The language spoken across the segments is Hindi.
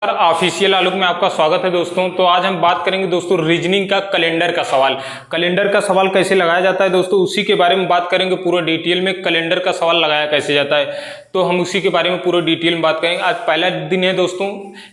ऑफिशियल आलोक में आपका स्वागत है दोस्तों। तो आज हम बात करेंगे दोस्तों रीजनिंग का कैलेंडर का सवाल। कैलेंडर का सवाल कैसे लगाया जाता है दोस्तों, उसी के बारे में बात करेंगे पूरा डिटेल में। कैलेंडर का सवाल लगाया कैसे जाता है तो हम उसी के बारे में पूरा डिटेल में बात करेंगे। आज पहला दिन है दोस्तों,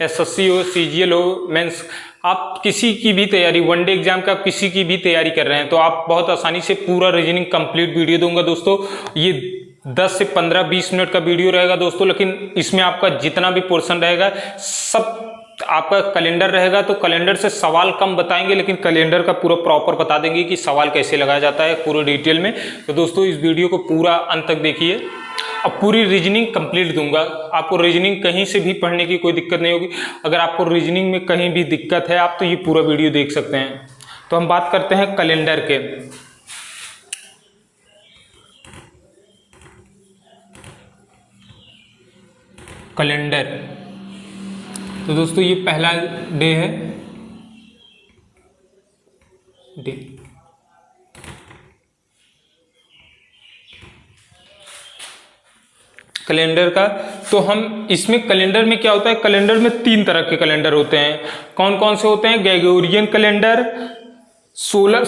एसएससी हो, सीजीएल हो, मेंस, आप किसी की भी तैयारी, वनडे एग्जाम का आप किसी की भी तैयारी कर रहे हैं तो आप बहुत आसानी से पूरा रीजनिंग कंप्लीट वीडियो दूंगा दोस्तों। ये 10 से 15-20 मिनट का वीडियो रहेगा दोस्तों, लेकिन इसमें आपका जितना भी पोर्शन रहेगा सब आपका कैलेंडर रहेगा। तो कैलेंडर से सवाल कम बताएंगे लेकिन कैलेंडर का पूरा प्रॉपर बता देंगे कि सवाल कैसे लगाया जाता है पूरे डिटेल में। तो दोस्तों इस वीडियो को पूरा अंत तक देखिए। अब पूरी रीजनिंग कंप्लीट दूंगा, आपको रीजनिंग कहीं से भी पढ़ने की कोई दिक्कत नहीं होगी। अगर आपको रीजनिंग में कहीं भी दिक्कत है आप तो ये पूरा वीडियो देख सकते हैं। तो हम बात करते हैं कैलेंडर के। कैलेंडर, तो दोस्तों ये पहला डे है, डे कैलेंडर का। तो हम इसमें कैलेंडर में क्या होता है, कैलेंडर में 3 तरह के कैलेंडर होते हैं। कौन कौन से होते हैं? Gregorian calendar, solar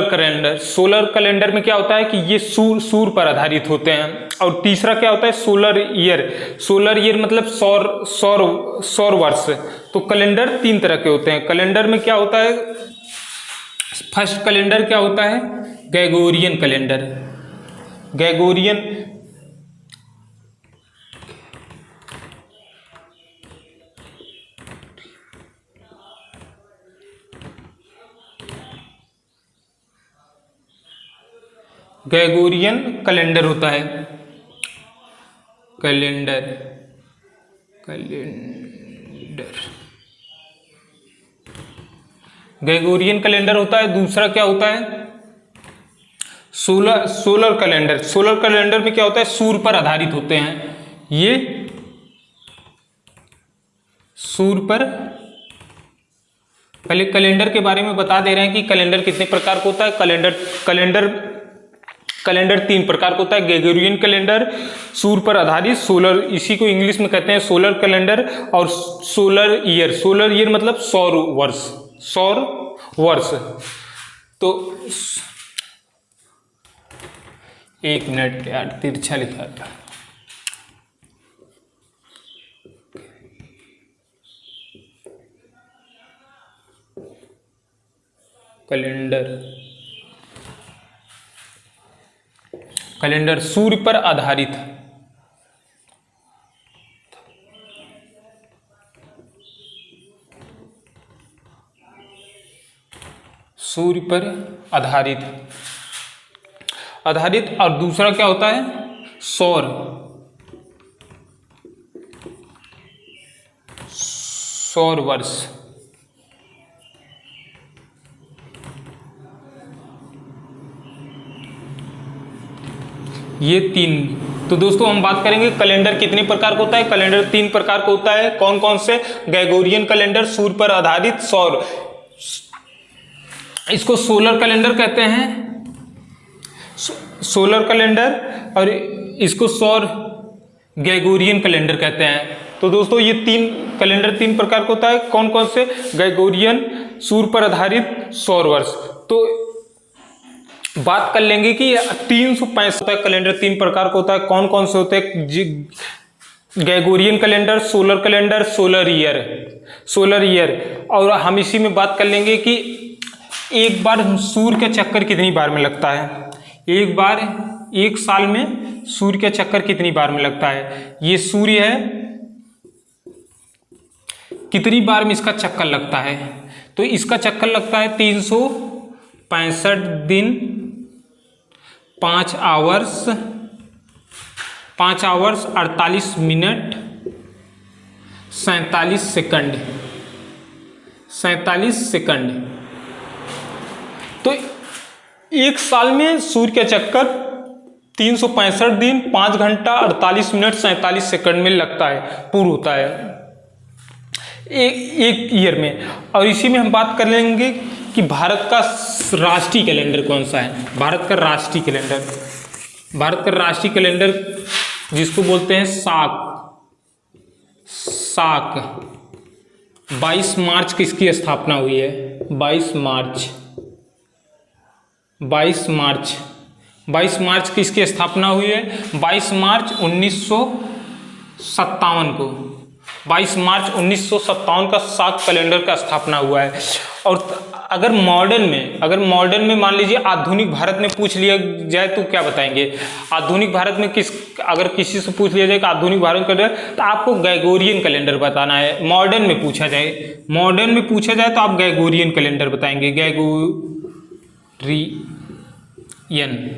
calendar. Solar calendar में क्या होता है कि ये सूर्य पर आधारित होते हैं। और तीसरा क्या होता है? Solar year. सोलर ईयर मतलब सौर वर्ष। तो कैलेंडर 3 तरह के होते हैं। कैलेंडर में क्या होता है? फर्स्ट कैलेंडर क्या होता है? Gregorian calendar. ग्रेगोरियन कैलेंडर होता है। कैलेंडर ग्रेगोरियन कैलेंडर होता है। दूसरा क्या होता है? Solar calendar. सोलर कैलेंडर में क्या होता है? सूर्य पर आधारित होते हैं। ये सूर्य पर, पहले कैलेंडर के बारे में बता दे रहे हैं कि कैलेंडर कितने प्रकार का होता है। कैलेंडर 3 प्रकार का होता है। ग्रेगोरियन कैलेंडर, सूर्य पर आधारित, सोलर, इसी को इंग्लिश में कहते हैं सोलर कैलेंडर, और सोलर ईयर। सोलर ईयर मतलब सौर वर्ष। तो 1 मिनट यार, तिरछा लिखा था। कैलेंडर सूर्य पर आधारित। सूर्य पर आधारित। और दूसरा क्या होता है? सौर वर्ष। ये 3। तो दोस्तों हम बात करेंगे कैलेंडर कितने प्रकार का होता है। कैलेंडर 3 प्रकार का होता है। कौन कौन से? ग्रेगोरियन कैलेंडर, सूर्य पर आधारित, सौर, इसको सोलर कैलेंडर कहते हैं, सोलर कैलेंडर, और इसको सौर ग्रेगोरियन कैलेंडर कहते हैं। तो दोस्तों ये कैलेंडर 3 प्रकार का होता है। कौन कौन से? ग्रेगोरियन, सूर्य पर आधारित, सौर वर्ष। तो बात कर लेंगे कि 365 होता है। कैलेंडर 3 प्रकार का होता है। कौन कौन से होते हैं? Gregorian calendar, solar calendar, solar year. और हम इसी में बात कर लेंगे कि एक बार सूर्य का चक्कर कितनी बार में लगता है। एक साल में सूर्य का चक्कर कितनी बार में लगता है। ये सूर्य है, कितनी बार में इसका चक्कर लगता है? तो इसका चक्कर लगता है 365 दिन, 5 आवर्स 48 मिनट 47 सेकंड। तो एक साल में सूर्य का चक्कर 365 दिन, 5 घंटा 48 मिनट 47 सेकंड में लगता है, पूर्ण होता है एक ईयर में। और इसी में हम बात कर लेंगे कि भारत का राष्ट्रीय कैलेंडर कौन सा है। भारत का राष्ट्रीय कैलेंडर जिसको बोलते हैं साक, 22 मार्च किसकी स्थापना हुई है? 22 मार्च 22 मार्च किसकी स्थापना हुई है? 22 मार्च 1957 को 22 मार्च 1957 का साख कैलेंडर का स्थापना हुआ है। और अगर मॉडर्न में मान लीजिए आधुनिक भारत में पूछ लिया जाए तो क्या बताएंगे? आधुनिक भारत में अगर किसी से पूछ लिया जाए कि आधुनिक भारत कैलेंडर, तो आपको ग्रेगोरियन कैलेंडर बताना है। मॉडर्न में पूछा जाए तो आप ग्रेगोरियन कैलेंडर बताएंगे।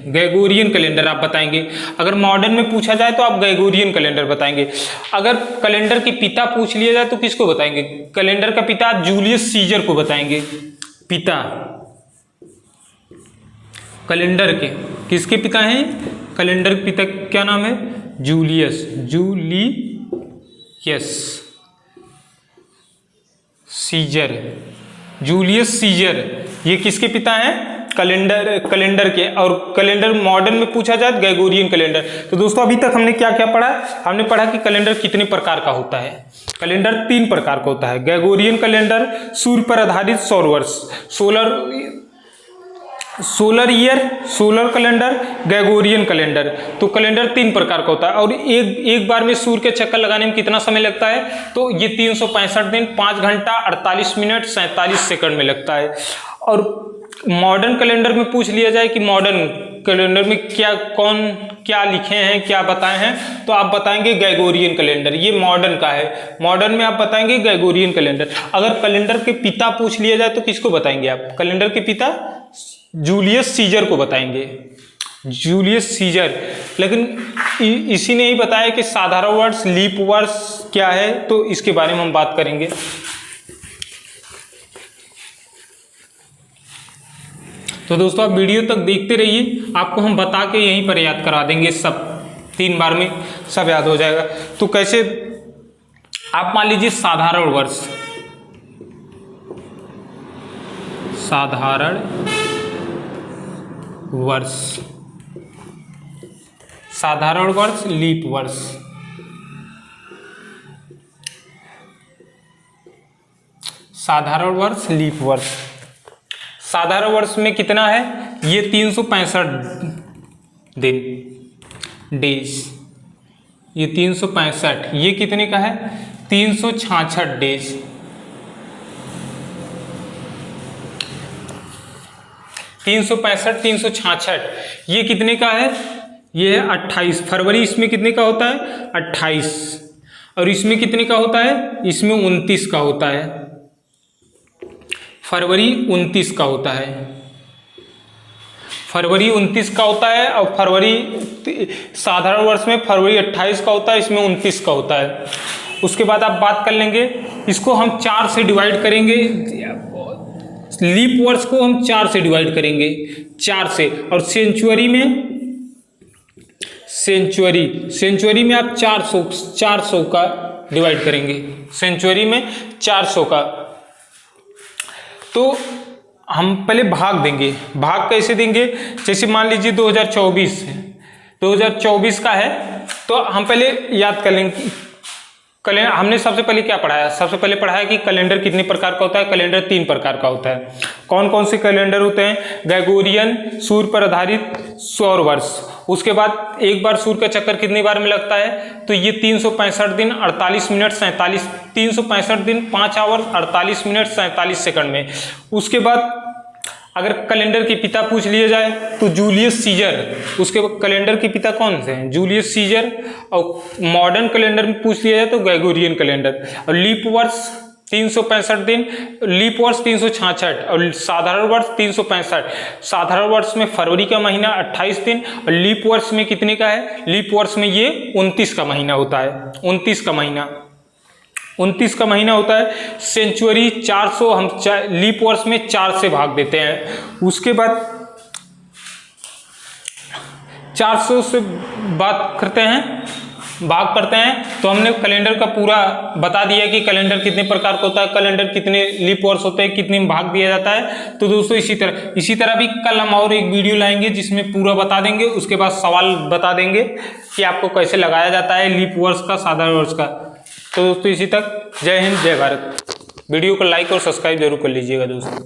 ग्रेगोरियन कैलेंडर आप बताएंगे। अगर मॉडर्न में पूछा जाए तो आप ग्रेगोरियन कैलेंडर बताएंगे। अगर कैलेंडर के पिता पूछ लिया जाए तो किसको बताएंगे? कैलेंडर का पिता जूलियस सीजर को बताएंगे। पिता कैलेंडर के किसके पिता हैं? कैलेंडर के पिता क्या नाम है? Julius Caesar. ये किसके पिता हैं? कैलेंडर के। और कैलेंडर मॉडर्न में पूछा जाए ग्रेगोरियन कैलेंडर। तो दोस्तों अभी तक हमने क्या क्या पढ़ा? हमने पढ़ा कि कैलेंडर कितने प्रकार का होता है। कैलेंडर 3 प्रकार का होता है। ग्रेगोरियन कैलेंडर सूर्य पर आधारित सौर वर्ष, सोलर कैलेंडर, ग्रेगोरियन कैलेंडर। तो कैलेंडर 3 प्रकार का होता है। और एक बार में सूर्य के चक्कर लगाने में कितना समय लगता है? तो ये 365 दिन 5 घंटा 48 मिनट 47 सेकंड में लगता है। और मॉडर्न कैलेंडर में पूछ लिया जाए कि मॉडर्न कैलेंडर में क्या लिखे हैं, क्या बताए हैं, तो आप बताएंगे ग्रेगोरियन कैलेंडर। ये मॉडर्न का है। मॉडर्न में आप बताएंगे ग्रेगोरियन कैलेंडर। अगर कैलेंडर के पिता पूछ लिया जाए तो किसको बताएंगे आप? कैलेंडर के पिता जूलियस सीजर को बताएंगे। Julius Caesar. लेकिन इसी ने ही बताया कि साधारण वर्ष, लीप वर्ष क्या है, तो इसके बारे में हम बात करेंगे। तो दोस्तों आप वीडियो तक देखते रहिए, आपको हम बता के यहीं पर याद करा देंगे। सब 3 बार में सब याद हो जाएगा। तो कैसे? आप मान लीजिए साधारण वर्ष, लीप वर्ष। साधारण वर्ष, लीप वर्ष। साधारण वर्ष में कितना है? ये 365 दिन, डेज। ये 365, ये कितने का है? 366 डेज। 365, 366, ये कितने का है? ये है 28 फरवरी। इसमें कितने का होता है? 28। और इसमें कितने का होता है? इसमें 29 का होता है। फरवरी 29 का होता है। फरवरी 29 का होता है। और साधारण वर्ष में फरवरी 28 का होता है, इसमें 29 का होता है। उसके बाद आप बात कर लेंगे, इसको हम 4 से डिवाइड करेंगे। लीप वर्ष को हम 4 से डिवाइड करेंगे, 4 से। और सेंचुरी में आप 400 का डिवाइड करेंगे। सेंचुरी में 400 का। तो हम पहले भाग देंगे। भाग कैसे देंगे? जैसे मान लीजिए 2024 का है, तो हम पहले याद कर लेंगे। हमने सबसे पहले क्या पढ़ाया? सबसे पहले पढ़ाया कि कैलेंडर कितने प्रकार का होता है। कैलेंडर 3 प्रकार का होता है। कौन कौन से कैलेंडर होते हैं? ग्रेगोरियन, सूर्य पर आधारित सौर वर्ष। उसके बाद एक बार सूर्य का चक्कर कितनी बार में लगता है? तो ये 365 दिन 48 मिनट 47, 365 दिन 5 आवर 48 मिनट 47 सेकंड में। उसके बाद अगर कैलेंडर के पिता पूछ लिया जाए तो जूलियस सीजर। उसके बाद कैलेंडर के पिता कौन से हैं? Julius Caesar. और मॉडर्न कैलेंडर में पूछ लिया जाए तो ग्रेगोरियन कैलेंडर। और लीप वर्ष 365 दिन, लीप वर्ष 366 और साधारण वर्ष 365। साधारण वर्ष में फरवरी का महीना 28 दिन और लीप वर्ष में कितने का है? लीप वर्ष में ये 29 का महीना होता है। 29 का महीना होता है। सेंचुरी 400 हम लीप वर्ष में 4 से भाग देते हैं। उसके बाद 400 से भाग करते हैं तो हमने कैलेंडर का पूरा बता दिया कि कैलेंडर कितने प्रकार का होता है, कैलेंडर कितने लीप वर्ष होते हैं, कितने में भाग दिया जाता है। तो दोस्तों इसी तरह भी कल हम और एक वीडियो लाएंगे जिसमें पूरा बता देंगे। उसके बाद सवाल बता देंगे कि आपको कैसे लगाया जाता है लीप वर्ष का, साधारण वर्ष का। तो दोस्तों इसी तक। जय हिंद, जय भारत। वीडियो को लाइक और सब्सक्राइब जरूर कर लीजिएगा दोस्तों।